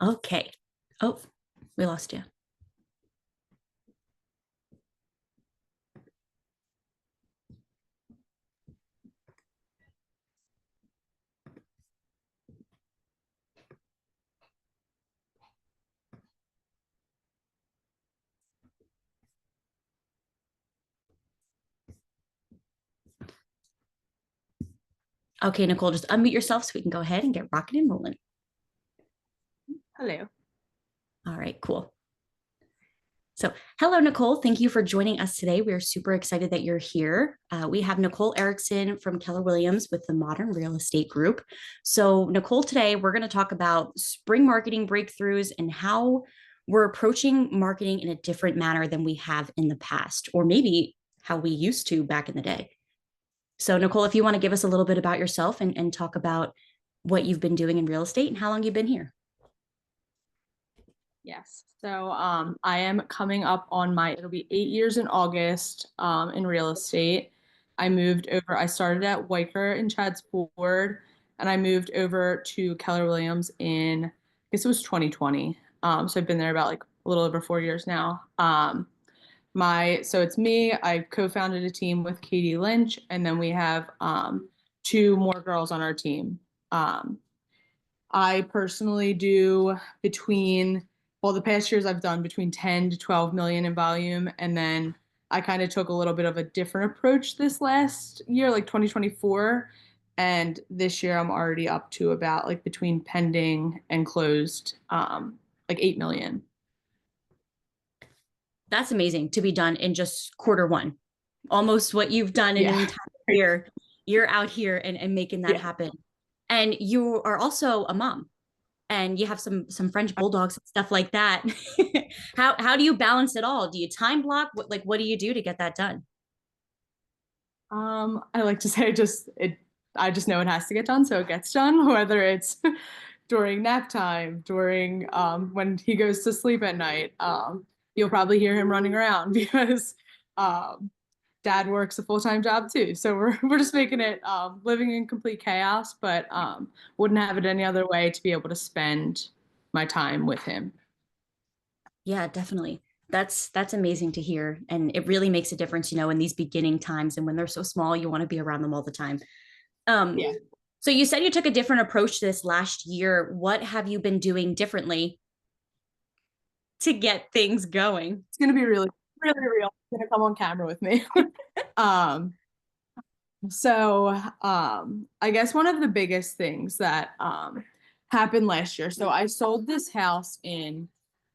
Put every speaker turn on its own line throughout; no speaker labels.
Okay. Oh, we lost you. Okay, Nicole, just unmute yourself so we can go ahead and get rocking and rolling.
Hello.
All right, cool. So, hello, Nicole. Thank you for joining us today. We are super excited that you're here. We have Nicole Erickson from Keller Williams with the Modern Real Estate Group. So, Nicole, today we're going to talk about spring marketing breakthroughs and how we're approaching marketing in a different manner than we have in the past, or maybe how we used to back in the day. So, Nicole, if you want to give us a little bit about yourself and talk about what you've been doing in real estate and how long you've been here.
Yes. So I am coming up on it'll be 8 years in August in real estate. I started at Weicker in Chadds Ford, and I moved over to Keller Williams I guess it was 2020. So I've been there about like a little over 4 years now. So it's me. I co-founded a team with Katie Lynch, and then we have two more girls on our team. Um, I personally do the past years I've done between 10 to 12 million in volume. And then I kind of took a little bit of a different approach this last year, like 2024. And this year I'm already up to about like between pending and closed, like 8 million.
That's amazing to be done in just quarter one, almost what you've done in an
Yeah.
entire year. You're out here and making that
Yeah.
happen. And you are also a mom and you have some French bulldogs and stuff like that. How do you balance it all? Do you time block? What do you do to get that done?
I like to say I just know it has to get done, so it gets done, whether it's during nap time, during when he goes to sleep at night. You'll probably hear him running around because um, dad works a full-time job too. So we're just making it living in complete chaos, but wouldn't have it any other way to be able to spend my time with him.
Yeah, definitely. That's amazing to hear. And it really makes a difference, in these beginning times and when they're so small, you want to be around them all the time. Um,
Yeah.
so you said you took a different approach this last year. What have you been doing differently to get things going?
It's gonna be really, really real. He's gonna come on camera with me. um, I guess one of the biggest things that happened last year. So I sold this house in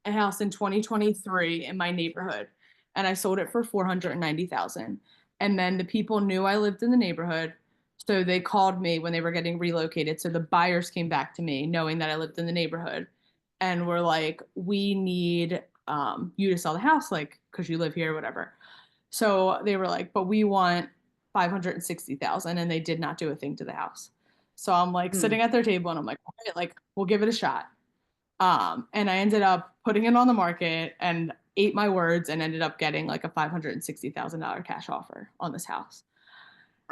a house in 2023 in my neighborhood, and I sold it for 490,000. And then the people knew I lived in the neighborhood, so they called me when they were getting relocated. So the buyers came back to me knowing that I lived in the neighborhood, and were like, "We need you to sell the house, like, because you live here, or whatever." So they were like, "But we want 560,000," and they did not do a thing to the house. So I'm like
Hmm.
sitting at their table and I'm like, "All right, like we'll give it a shot." And I ended up putting it on the market and ate my words and ended up getting like a $560,000 cash offer on this house.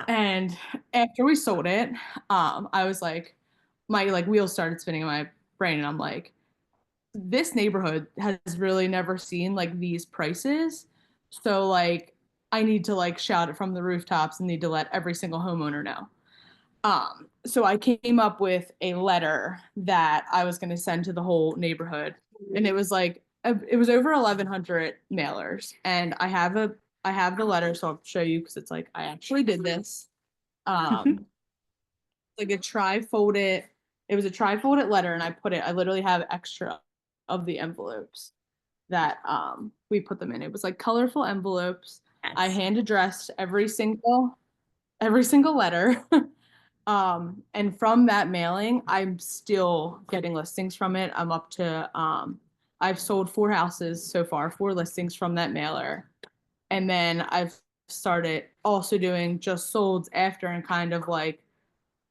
And after we sold it, I was like, my like wheels started spinning in my brain, and I'm like, this neighborhood has really never seen like these prices. So like I need to like shout it from the rooftops and need to let every single homeowner know. So I came up with a letter that I was going to send to the whole neighborhood, and it was like it was over 1,100 mailers, and I have the letter, so I'll show you because it's like I actually did this. Um, like a tri-folded, it was a tri-folded letter, and I literally have extra of the envelopes that we put them in. It was like colorful envelopes. I
Yes.
hand addressed every single letter. And from that mailing, I'm still getting listings from it. I've sold 4 houses so far, 4 listings from that mailer. And then I've started also doing just solds after and kind of like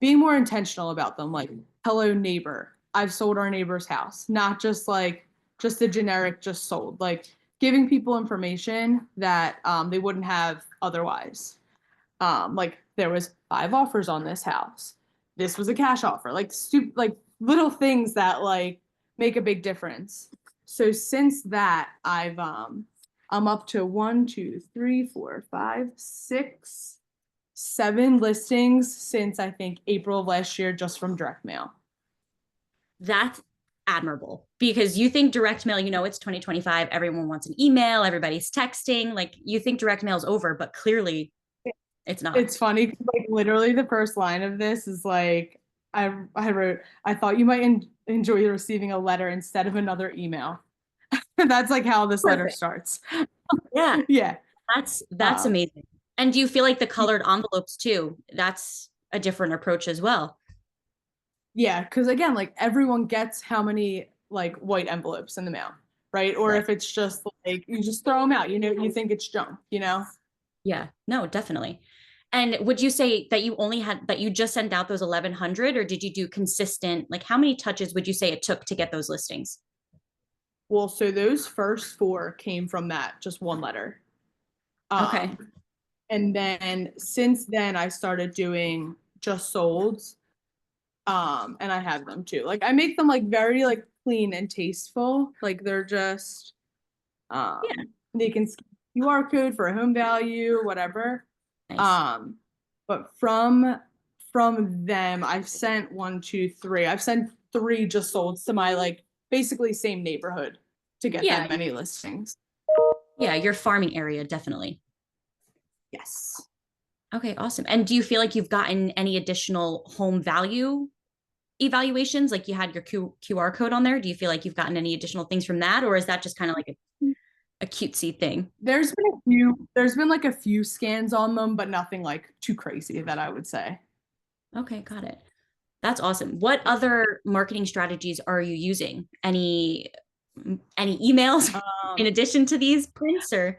being more intentional about them. Like, hello, neighbor. I've sold our neighbor's house, not just the generic, just sold. Like, giving people information that they wouldn't have otherwise. Like there was 5 offers on this house. This was a cash offer. Like like little things that like make a big difference. So since that, I'm up to 7 listings since I think April of last year, just from direct mail.
That's admirable because you think direct mail, it's 2025, everyone wants an email, everybody's texting, like you think direct mail is over, but clearly it's not.
It's funny, like literally the first line of this is like, I wrote, I thought you might enjoy receiving a letter instead of another email. That's like how this letter
Perfect.
starts.
Yeah,
Yeah.
that's
Um,
amazing. And do you feel like the colored envelopes too? That's a different approach as well.
yeah, because again, like everyone gets how many like white envelopes in the mail, right? Or
Right.
if it's just like you just throw them out, you think it's junk,
Yeah, no, definitely. And would you say that you just sent out those 1100, or did you do consistent, like how many touches would you say it took to get those listings?
Well, so those first 4 came from that just one letter.
Okay.
Um, and then since then I started doing just solds. And I have them too. Like I make them like very like clean and tasteful. Like they're just
Yeah,
they can scan QR code for a home value, whatever.
nice.
Um, but from them, I've sent 1, 2, 3. I've sent 3 just solds to my like basically same neighborhood to get
Yeah,
them many listings.
yeah, your farming area, definitely.
Yes.
Okay, awesome. And do you feel like you've gotten any additional home value evaluations? Like you had your QR code on there. Do you feel like you've gotten any additional things from that? Or is that just kind of like a cutesy thing?
There's been like a few scans on them, but nothing like too crazy that I would say.
Okay, got it. That's awesome. What other marketing strategies are you using? Any emails in
Um,
addition to these prints or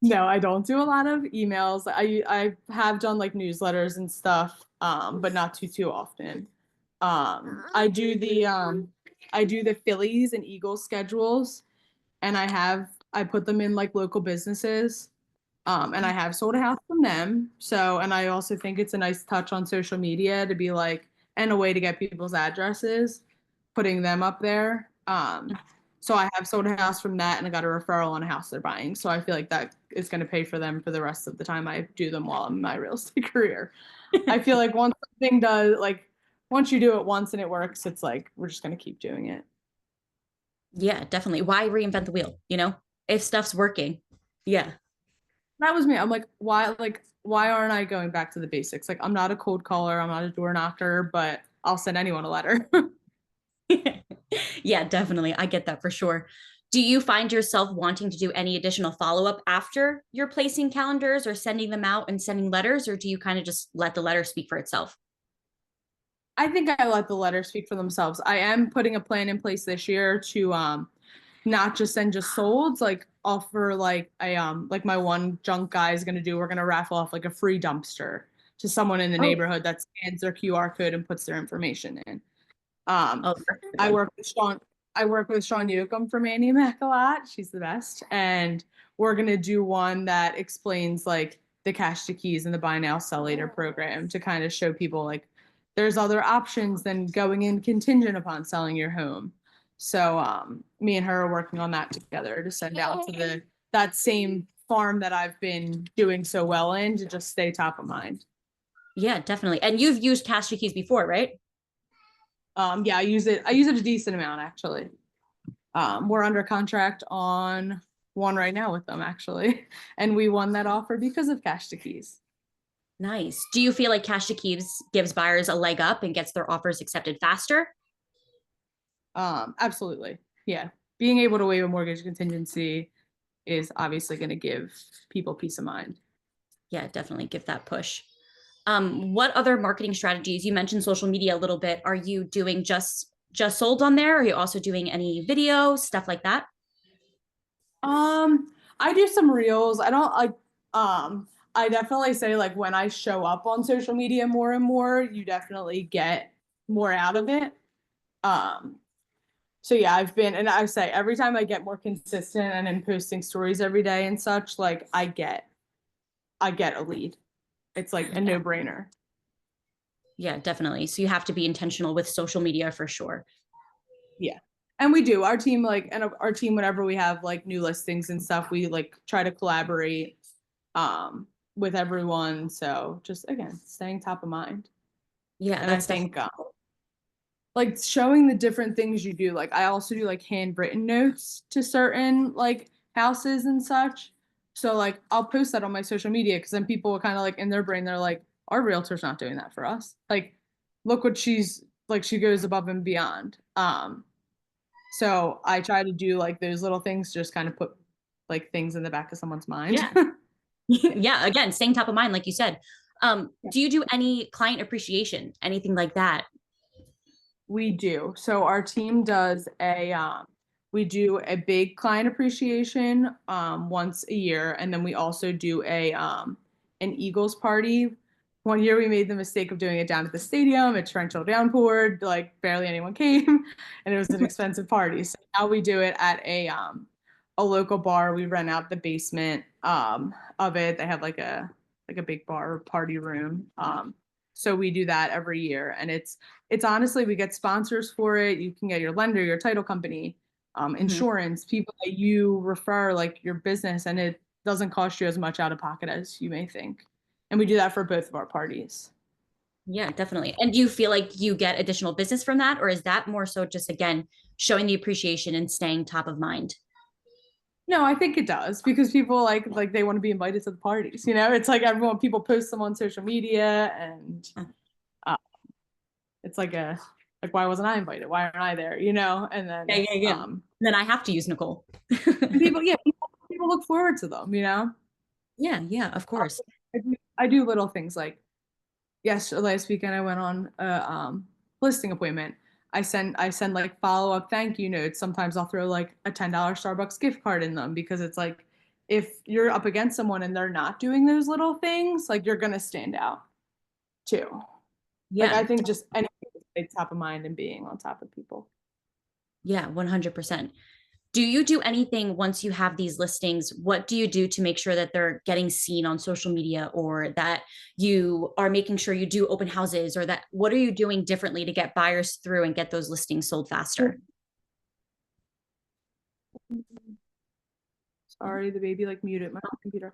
No, I don't do a lot of emails. I have done like newsletters and stuff, but not too often. I do the Phillies and Eagles schedules, and I put them in like local businesses. And I have sold a house from them. So, and I also think it's a nice touch on social media to be like, and a way to get people's addresses, putting them up there. So I have sold a house from that and I got a referral on a house they're buying. So I feel like that is going to pay for them for the rest of the time I do them while I'm in my real estate career. I feel like once something does, like, once you do it once and it works, it's like, we're just going to keep doing it.
yeah, definitely. Why reinvent the wheel, If stuff's working. Yeah.
That was me. I'm like, why aren't I going back to the basics? Like, I'm not a cold caller, I'm not a door knocker, but I'll send anyone a letter.
Yeah, definitely. I get that for sure. Do you find yourself wanting to do any additional follow-up after you're placing calendars or sending them out and sending letters, or do you kind of just let the letter speak for itself?
I think I let the letters speak for themselves. I am putting a plan in place this year to not just send just solds, like offer like a like my one junk guy is gonna do, we're gonna raffle off like a free dumpster to someone in the
Oh,
neighborhood that scans their QR code and puts their information in. Um,
oh, that's a good
I
one.
work with Sean. I work with Sean Newcomb from Annie Mac a lot. She's the best, and we're gonna do one that explains like the cash to keys and the buy now sell later program to kind of show people like there's other options than going in contingent upon selling your home. So me and her are working on that together to send out to the that same farm that I've been doing so well in to just stay top of mind.
Yeah, definitely. And you've used Cash to Keys before, right?
Yeah, I use it. I use it a decent amount actually. We're under contract on one right now with them actually, and we won that offer because of Cash to Keys.
Nice. Do you feel like Cash to Keys gives buyers a leg up and gets their offers accepted faster?
Absolutely, yeah. Being able to waive a mortgage contingency is obviously going to give people peace of mind.
Yeah, definitely give that push. What other marketing strategies? You mentioned social media a little bit. Are you doing just sold on there? Are you also doing any video stuff like that?
I do some reels. I don't like. I definitely say like when I show up on social media more and more, you definitely get more out of it. Um, So yeah, and I say every time I get more consistent and in posting stories every day and such, like I get a lead. It's like a
Yeah,
no-brainer.
yeah, definitely. So you have to be intentional with social media for sure.
Yeah. And we do our team, like, and our team, whenever we have like new listings and stuff, we like try to collaborate with everyone. So just again, staying top of mind.
Yeah,
And I
that's definitely
think like showing the different things you do. Like I also do like handwritten notes to certain like houses and such. So like I'll post that on my social media because then people are kind of like in their brain, they're like, our realtor's not doing that for us. Like, look what she's like, she goes above and beyond. So I try to do like those little things, just kind of put like things in the back of someone's mind.
yeah. Yeah, again, staying top of mind, like you said. Do you do any client appreciation, anything like that?
We do. So our team does a we do a big client appreciation once a year, and then we also do a an Eagles party. One year we made the mistake of doing it down at the stadium. It torrential downpoured, like barely anyone came, and it was an expensive party. So now we do it at a local bar. We rent out the basement of it. They have like a big bar party room. So we do that every year, and it's honestly, we get sponsors for it. You can get your lender, your title company,
Mhm.
insurance, people that you refer, like your business, and it doesn't cost you as much out of pocket as you may think. And we do that for both of our parties.
Yeah, definitely. And do you feel like you get additional business from that, or is that more so just again showing the appreciation and staying top of mind?
No, I think it does because people like they want to be invited to the parties. It's like everyone people post them on social media, and uh, it's like why wasn't I invited? Why aren't I there? And
Yeah,
then
yeah, yeah. Then I have to use Nicole.
and people, yeah, people look forward to them.
Yeah, yeah, of course.
I do little things like last weekend I went on a listing appointment. I send like follow-up thank you notes. Sometimes I'll throw like a $10 Starbucks gift card in them because it's like if you're up against someone and they're not doing those little things, like you're gonna stand out too. Like
Yeah,
I think just anything to stay top of mind and being on top of people.
yeah, 100%. Do you do anything once you have these listings? What do you do to make sure that they're getting seen on social media or that you are making sure you do open houses or that what are you doing differently to get buyers through and get those listings sold faster?
Sorry, the baby like muted my computer.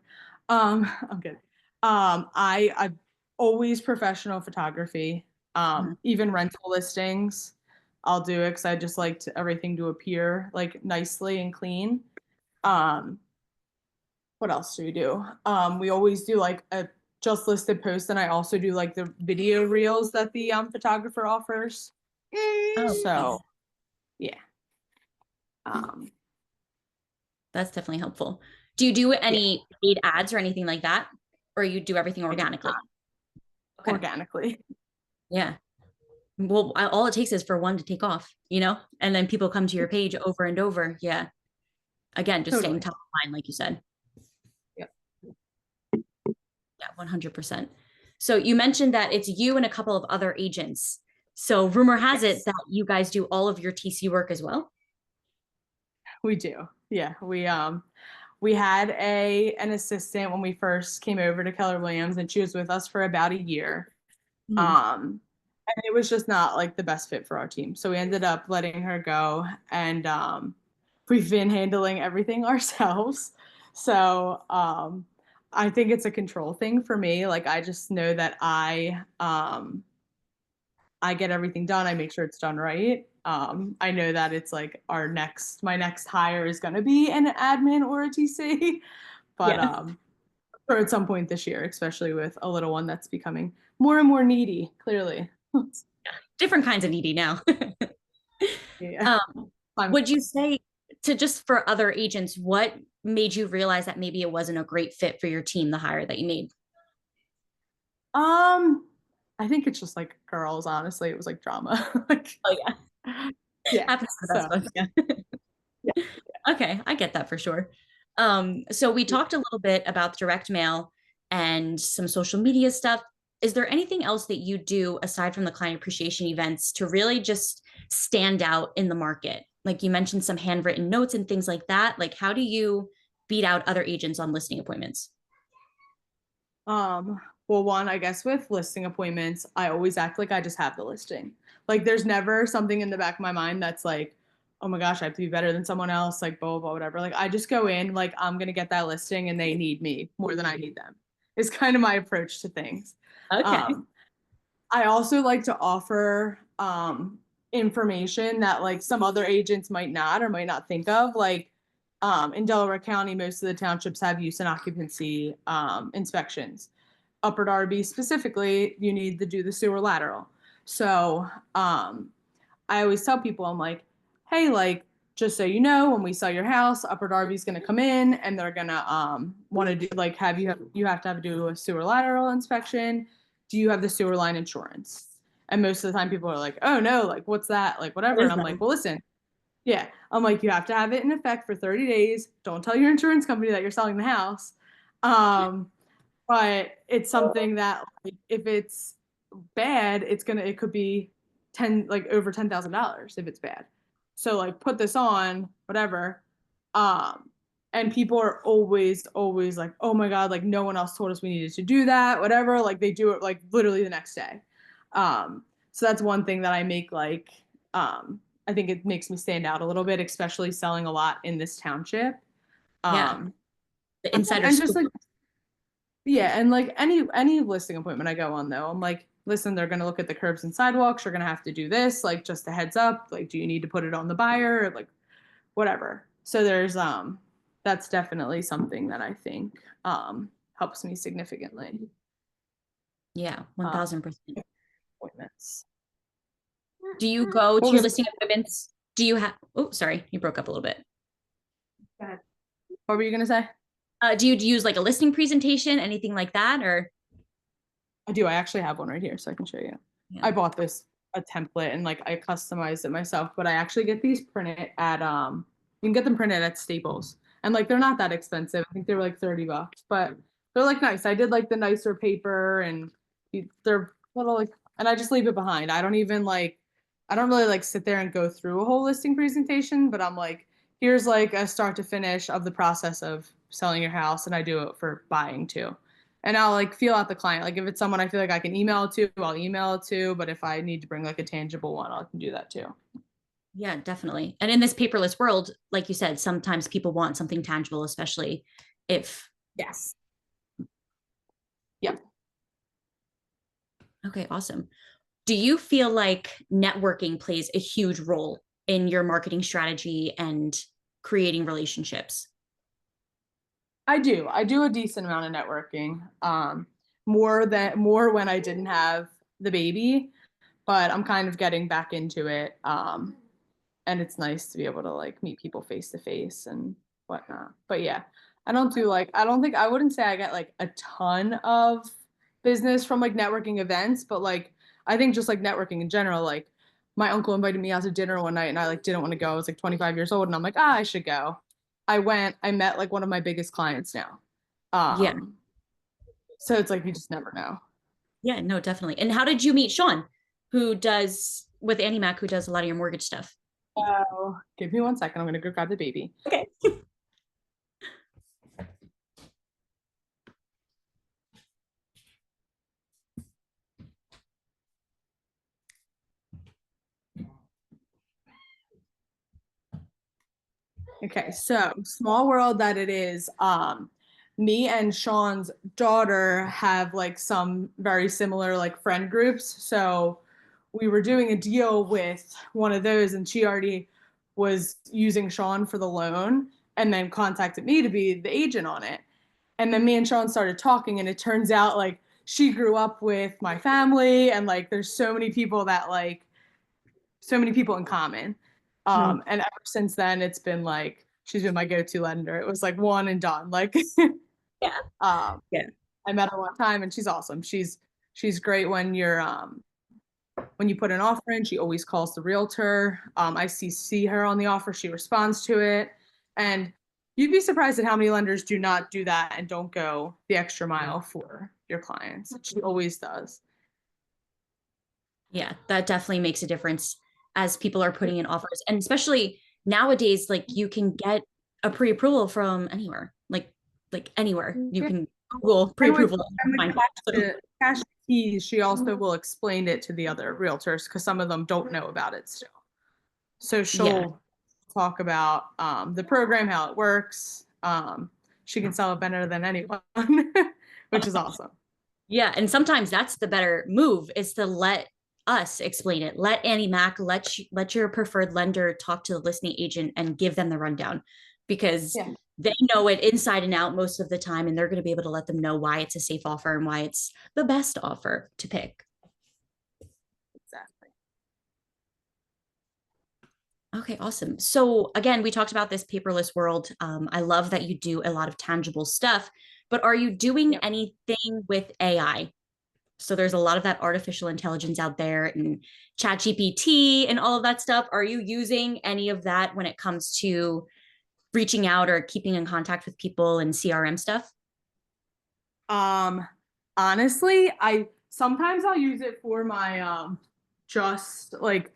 I'm good. I've always professional photography.
Mhm.
Even rental listings, I'll do it because I just like everything to appear like nicely and clean. Um, what else do we do? We always do like a just listed post, and I also do like the video reels that the photographer offers.
Oh,
So
nice.
yeah, um,
That's definitely helpful. Do you do
yeah,
any paid ads or anything like that? Or you do everything
I do
organically? Okay.
organically.
Yeah. Well, all it takes is for one to take off, and then people come to your page over and over. Yeah. Again, just staying
Totally.
top of mind, like you said.
Yep.
Yeah, 100%. So you mentioned that it's you and a couple of other agents. So rumor has it
Yes.
that you guys do all of your TC work as well.
We do. Yeah, we had an assistant when we first came over to Keller Williams, and she was with us for about a year.
Mhm.
And it was just not like the best fit for our team. So we ended up letting her go, and we've been handling everything ourselves. So I think it's a control thing for me. Like I just know that I get everything done. I make sure it's done right. I know that it's like my next hire is going to be an admin or a TC, but
Yeah.
for at some point this year, especially with a little one that's becoming more and more needy, clearly.
Different kinds of needy now.
Yeah.
um,
Fun.
would you say to just for other agents, what made you realize that maybe it wasn't a great fit for your team, the hire that you made?
Um, I think it's just like girls, honestly. It was like drama. Like,
Oh yeah.
yeah.
Happens to the best
So,
of us. Yeah.
yeah.
Okay, I get that for sure. So we talked a little bit about direct mail and some social media stuff. Is there anything else that you do aside from the client appreciation events to really just stand out in the market? Like you mentioned some handwritten notes and things like that. Like how do you beat out other agents on listing appointments?
Um, well, one, I guess with listing appointments, I always act like I just have the listing. Like there's never something in the back of my mind that's like, oh my gosh, I have to be better than someone else, like blah, blah, blah, whatever. Like I just go in, like I'm gonna get that listing and they need me more than I need them. Is kind of my approach to things.
Okay.
Um, I also like to offer information that like some other agents might not or might not think of. Like in Delaware County, most of the townships have use and occupancy inspections. Upper Darby specifically, you need to do the sewer lateral. So I always tell people, I'm like, hey, like, just so you know, when we sell your house, Upper Darby's gonna come in and they're gonna want to do like you have to have to do a sewer lateral inspection. Do you have the sewer line insurance? And most of the time people are like, oh no, like what's that? Like
What
whatever. And
is
I'm
that?
like, well, listen, yeah. I'm like, you have to have it in effect for 30 days. Don't tell your insurance company that you're selling the house. Um, but it's something that like, if it's bad, it could be 10 like over $10,000 if it's bad. So like put this on, whatever. Um, and people are always like, oh my God, like no one else told us we needed to do that, whatever. Like they do it like literally the next day. So that's one thing that I make like I think it makes me stand out a little bit, especially selling a lot in this township.
Yeah.
Um,
The insider
and just
scoop.
like yeah, and like any listing appointment I go on though, I'm like, listen, they're gonna look at the curbs and sidewalks. You're gonna have to do this. Like, just a heads up. Like, do you need to put it on the buyer? Like, whatever. So there's that's definitely something that I think helps me significantly.
Yeah,
Um,
1000%.
appointments.
Do you go
What
to your
was
listing appointments? Do you have, oh, sorry, you broke up a little bit.
what were you gonna say?
Do you use like a listing presentation, anything like that? Or,
I do. I actually have one right here, so I can show you.
yeah.
I bought this a template and like I customized it myself, but I actually get these printed at you can get them printed at Staples. And like they're not that expensive. I think they were like $30, but they're like nice. I did like the nicer paper and they're little like and I just leave it behind. I don't really like sit there and go through a whole listing presentation, but I'm like, here's like a start to finish of the process of selling your house and I do it for buying too and I'll like feel out the client. Like if it's someone I feel like I can email it to, I'll email it to. But if I need to bring like a tangible one, I can do that too.
Yeah, definitely. And in this paperless world, like you said, sometimes people want something tangible, especially if,
Yes. Yep.
okay, awesome. Do you feel like networking plays a huge role in your marketing strategy and creating relationships?
I do. I do a decent amount of networking. More when I didn't have the baby, but I'm kind of getting back into it. And it's nice to be able to like meet people face to face and whatnot. But yeah, I don't think I wouldn't say I get like a ton of business from like networking events, but like I think just like networking in general, like my uncle invited me out to dinner one night and I like didn't want to go. I was like 25 years old and I'm like, I should go. I went, I met like one of my biggest clients now.
Yeah.
Um, so it's like you just never know.
Yeah, no, definitely. And how did you meet Sean, who does with Annie Mac, who does a lot of your mortgage stuff?
So give me 1 second. I'm gonna go grab the baby.
Okay.
Okay, so small world that it is. Me and Sean's daughter have like some very similar like friend groups. So we were doing a deal with one of those, and she already was using Sean for the loan, and then contacted me to be the agent on it. And then me and Sean started talking, and it turns out like she grew up with my family, and like there's so many people in common.
Mhm.
And ever since then, it's been like she's been my go-to lender. It was like one and done. Like,
Yeah.
um,
Yeah.
I met her one time, and she's awesome. She's great when you put an offer in. She always calls the realtor. I see her on the offer. She responds to it, and you'd be surprised at how many lenders do not do that and don't go the extra mile for your clients. She always does.
Yeah, that definitely makes a difference as people are putting in offers. And especially nowadays, like you can get a pre-approval from anywhere. Like anywhere. You
Yeah.
can Google
And with
pre-approval.
and with
Find
cash
it. So,
cash keys, she also will explain it to the other realtors because some of them don't know about it still. So
Yeah.
she'll talk about the program, how it works. She can sell it better than anyone, which is awesome.
Yeah, and sometimes that's the better move is to let us explain it. Let Annie Mac, let your preferred lender talk to the listing agent and give them the rundown because
Yeah,
they know it inside and out most of the time, and they're going to be able to let them know why it's a safe offer and why it's the best offer to pick.
exactly.
Okay, awesome. So again, we talked about this paperless world. I love that you do a lot of tangible stuff, but are you doing
Yep.
anything with AI? So there's a lot of that artificial intelligence out there and chat GPT and all of that stuff. Are you using any of that when it comes to reaching out or keeping in contact with people and CRM stuff?
Um, Honestly, I sometimes I'll use it for my just like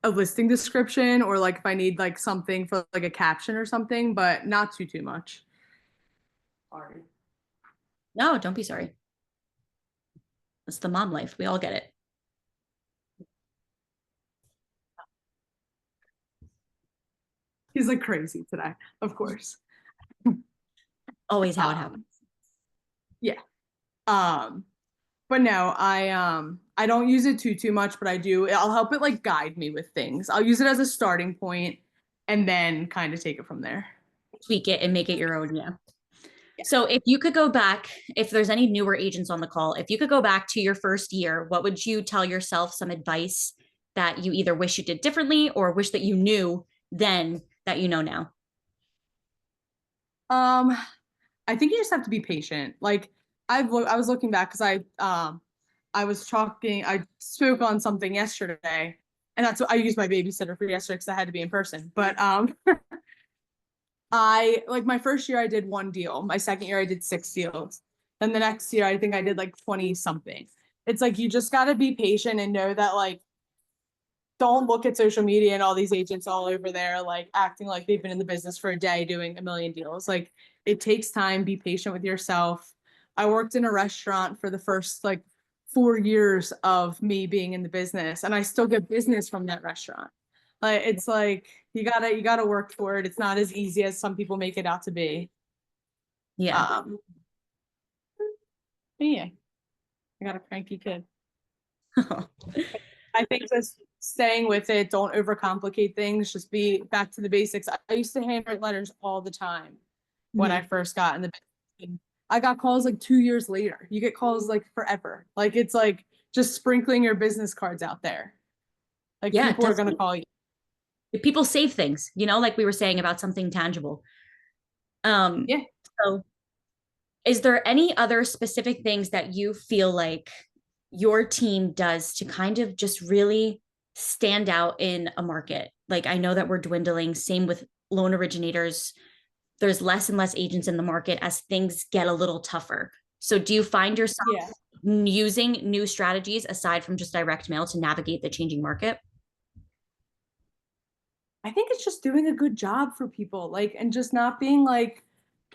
a listing description or like if I need like something for like a caption or something, but not too much. Sorry.
No, don't be sorry. It's the mom life. We all get it.
He's like crazy today, of course.
Always how it happens.
Um, yeah. Um, but no, I don't use it too much, but I do. I'll help it like guide me with things. I'll use it as a starting point and then kind of take it from there.
Tweak it and make it your own. Yeah.
Yeah.
So if you could go back, if there's any newer agents on the call, if you could go back to your first year, what would you tell yourself some advice that you either wish you did differently or wish that you knew then that you know now?
Um, I think you just have to be patient. Like I was looking back because I spoke on something yesterday, and that's what I used my babysitter for yesterday because I had to be in person. But I like my first year I did one deal. My second year I did six deals. Then the next year I think I did like 20 something. It's like you just got to be patient and know that like don't look at social media and all these agents all over there like acting like they've been in the business for a day doing a million deals. Like it takes time, be patient with yourself. I worked in a restaurant for the first like 4 years of me being in the business and I still get business from that restaurant. Like it's like you gotta work for it. It's not as easy as some people make it out to be.
Yeah.
Um but yeah, I got a cranky kid. I think just staying with it, don't overcomplicate things, just be back to the basics. I used to handwrite letters all the time when I
Mhm.
first got in the business. I got calls like 2 years later. You get calls like forever. Like it's like just sprinkling your business cards out there. Like
Yeah, it
people are
does.
gonna call you.
People save things, like we were saying about something tangible. Um,
Yeah.
so is there any other specific things that you feel like your team does to kind of just really stand out in a market? Like I know that we're dwindling, same with loan originators. There's less and less agents in the market as things get a little tougher. So do you find yourself
Yeah.
using new strategies aside from just direct mail to navigate the changing market?
I think it's just doing a good job for people, like, and just not being like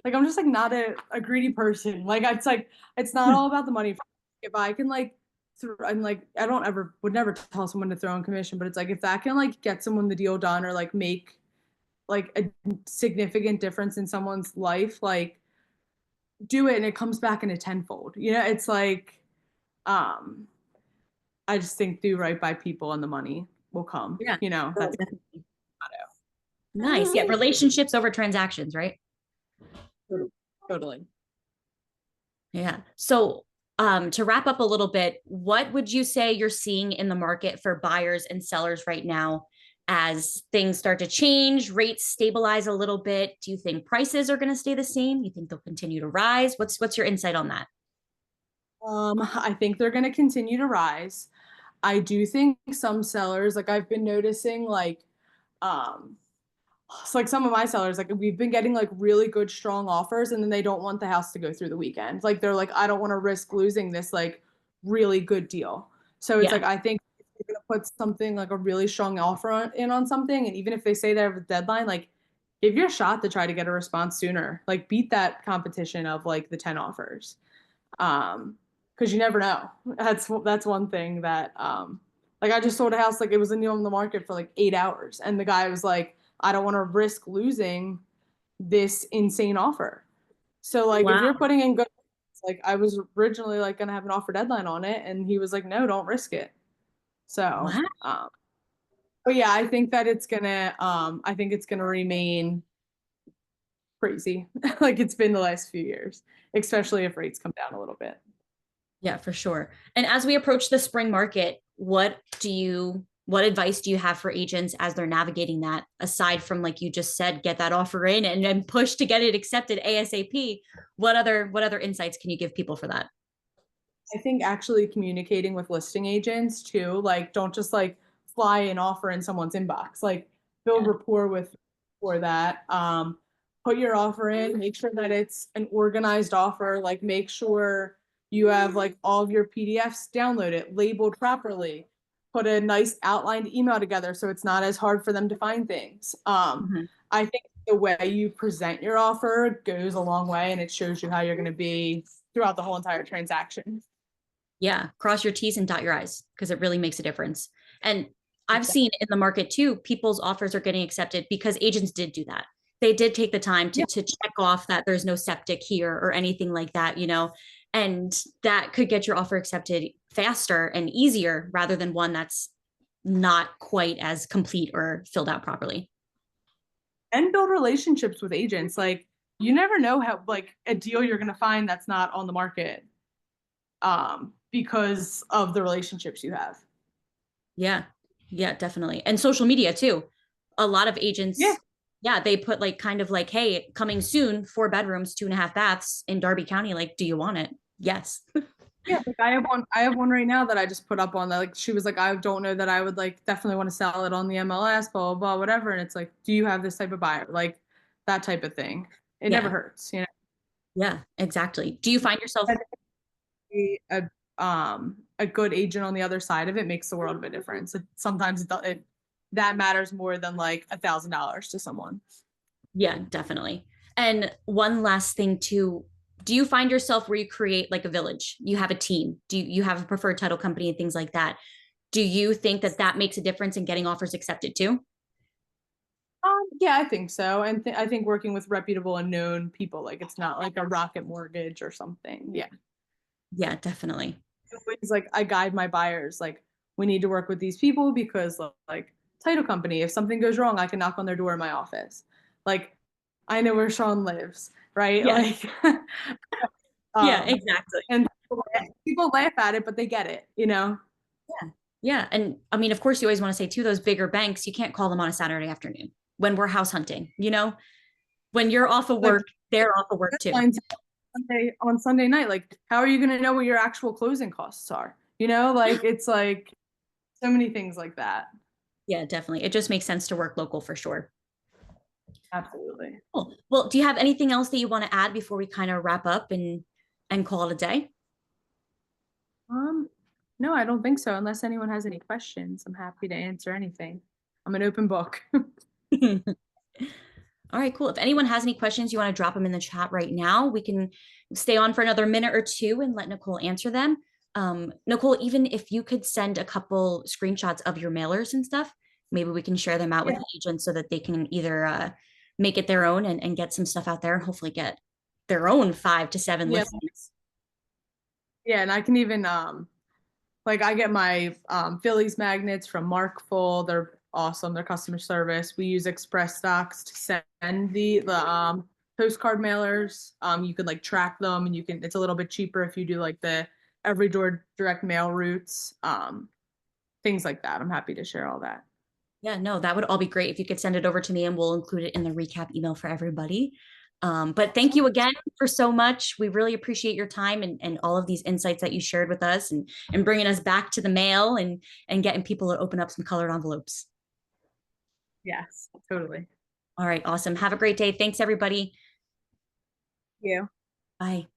I'm just like not a greedy person. Like it's not all about the money. If I can like, I'm like I don't ever would never tell someone to throw in commission, but it's like if that can like get someone the deal done or like make like a significant difference in someone's life, like do it and it comes back in a tenfold. It's like um I just think do right by people and the money will come.
Yeah.
That's
Nice. Yeah. Relationships over transactions, right?
totally.
Yeah. So, to wrap up a little bit, what would you say you're seeing in the market for buyers and sellers right now as things start to change, rates stabilize a little bit? Do you think prices are going to stay the same? You think they'll continue to rise? What's your insight on that?
I think they're going to continue to rise. I do think some sellers, like I've been noticing, um, it's like some of my sellers, like we've been getting like really good, strong offers, and then they don't want the house to go through the weekend. Like they're like, I don't want to risk losing this like really good deal. So it's
Yeah.
like I think if you're gonna put something like a really strong offer in on something, and even if they say they have a deadline, like give your shot to try to get a response sooner. Like beat that competition of like the 10 offers. Um, because you never know. That's one thing that like I just sold a house, like it was on the market for like 8 hours, and the guy was like, I don't want to risk losing this insane offer. So like if
Wow.
you're putting in good, like I was originally like gonna have an offer deadline on it, and he was like, no, don't risk it. So
Wow.
but yeah, I think it's gonna remain crazy like it's been the last few years, especially if rates come down a little bit.
Yeah, for sure. And as we approach the spring market, what advice do you have for agents as they're navigating that, aside from, like you just said, get that offer in and then push to get it accepted ASAP? What other insights can you give people for that?
I think actually communicating with listing agents too, like don't just like fly an offer in someone's inbox. Like build
Yeah.
rapport with for that. Put your offer in, make sure that it's an organized offer, like make sure you have like all of your PDFs downloaded, labeled properly, put a nice outlined email together so it's not as hard for them to find things.
Mhm.
I think the way you present your offer goes a long way and it shows you how you're going to be throughout the whole entire transaction.
Yeah, cross your T's and dot your I's because it really makes a difference. And I've seen in the market too, people's offers are getting accepted because agents did do that. They did take the time to
Yeah.
to check off that there's no septic here or anything like that, and that could get your offer accepted faster and easier rather than one that's not quite as complete or filled out properly.
And build relationships with agents. Like you never know how like a deal you're gonna find that's not on the market because of the relationships you have.
Yeah. Yeah, definitely. And social media too. A lot of
Yeah.
agents, yeah, they put like kind of like, hey, coming soon, 4 bedrooms, 2.5 baths in Darby County. Like, do you want it? Yes.
Yeah, like I have one right now that I just put up on that. Like she was like, I don't know that I would like definitely want to sell it on the MLS, blah, blah, blah, whatever. And it's like, do you have this type of buyer? Like that type of thing. It never
Yeah.
hurts, you know.
Yeah, exactly. Do you find yourself,
A good agent on the other side of it makes the world of a difference. Sometimes that matters more than like $1,000 to someone.
yeah, definitely. And one last thing too, do you find yourself where you create like a village? You have a team? Do you have a preferred title company and things like that? Do you think that that makes a difference in getting offers accepted too?
Yeah, I think so, and I think working with reputable and known people, like it's not like a Rocket Mortgage or something. Yeah,
Yeah, definitely.
it's like I guide my buyers, like we need to work with these people because like title company, if something goes wrong, I can knock on their door in my office. Like I know where Sean lives, right?
Yeah.
Like,
Yeah,
um,
exactly.
and people laugh at it, but they get it, you know?
Yeah. Yeah. And I mean, of course, you always want to say too, those bigger banks, you can't call them on a Saturday afternoon when we're house hunting. When you're off of
Like
work, they're off of work too.
On Sunday night, like how are you going to know what your actual closing costs are? You know, like it's like so many things like that.
Yeah, definitely. It just makes sense to work local for sure.
Absolutely.
Cool. Well, do you have anything else that you want to add before we kind of wrap up and call it a day?
Um, no, I don't think so. Unless anyone has any questions, I'm happy to answer anything. I'm an open book.
All right, cool. If anyone has any questions, you want to drop them in the chat right now. We can stay on for another minute or two and let Nicole answer them. Nicole, even if you could send a couple screenshots of your mailers and stuff, maybe we can share them out with
Yeah.
the agents so that they can either make it their own and get some stuff out there and hopefully get their own 5 to 7
Yeah.
listings.
Yeah, and I can even like I get my Phillies magnets from Mark Full. They're awesome. Their customer service. We use Express Stocks to send the postcard mailers. You can like track them, and it's a little bit cheaper if you do like the every door direct mail routes. Things like that. I'm happy to share all that.
Yeah, no, that would all be great if you could send it over to me and we'll include it in the recap email for everybody. But thank you again for so much. We really appreciate your time and all of these insights that you shared with us and bringing us back to the mail and getting people to open up some colored envelopes.
Yes, totally.
All right, awesome. Have a great day. Thanks, everybody.
Thank you.
Bye.